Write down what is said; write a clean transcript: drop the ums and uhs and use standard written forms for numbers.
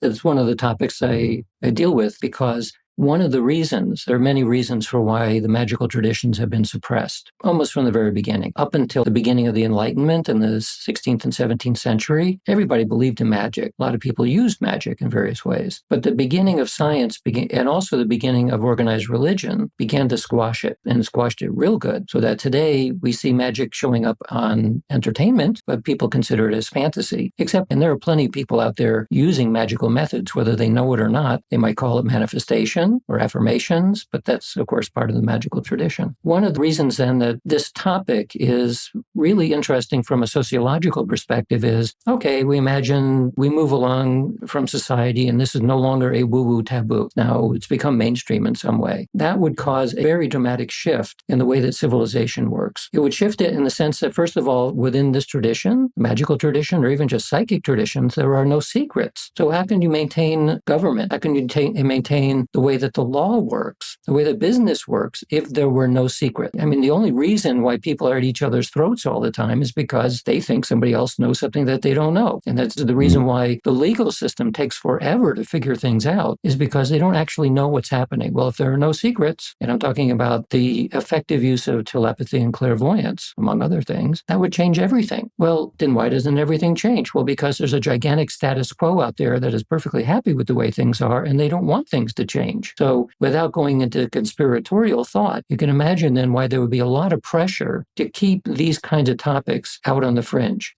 It's one of the topics I deal with because one of the reasons, there are many reasons for why the magical traditions have been suppressed, almost from the very beginning. Up until the beginning of the Enlightenment in the 16th and 17th century, everybody believed in magic. A lot of people used magic in various ways. But the beginning of science and also the beginning of organized religion began to squash it, and squashed it real good. So that today we see magic showing up on entertainment, but people consider it as fantasy. And there are plenty of people out there using magical methods, whether they know it or not. They might call it manifestation or affirmations, but that's, of course, part of the magical tradition. One of the reasons then that this topic is really interesting from a sociological perspective is, okay, we imagine we move along from society and this is no longer a woo-woo taboo. Now it's become mainstream in some way. That would cause a very dramatic shift in the way that civilization works. It would shift it in the sense that, first of all, within this tradition, magical tradition, or even just psychic traditions, there are no secrets. So how can you maintain government? How can you maintain the way that the law works, the way that business works, if there were no secret? I mean, the only reason why people are at each other's throats all the time is because they think somebody else knows something that they don't know. And that's the reason why the legal system takes forever to figure things out, is because they don't actually know what's happening. Well, if there are no secrets, and I'm talking about the effective use of telepathy and clairvoyance, among other things, that would change everything. Well, then why doesn't everything change? Well, because there's a gigantic status quo out there that is perfectly happy with the way things are, and they don't want things to change. So without going into conspiratorial thought, you can imagine then why there would be a lot of pressure to keep these kinds of topics out on the fringe.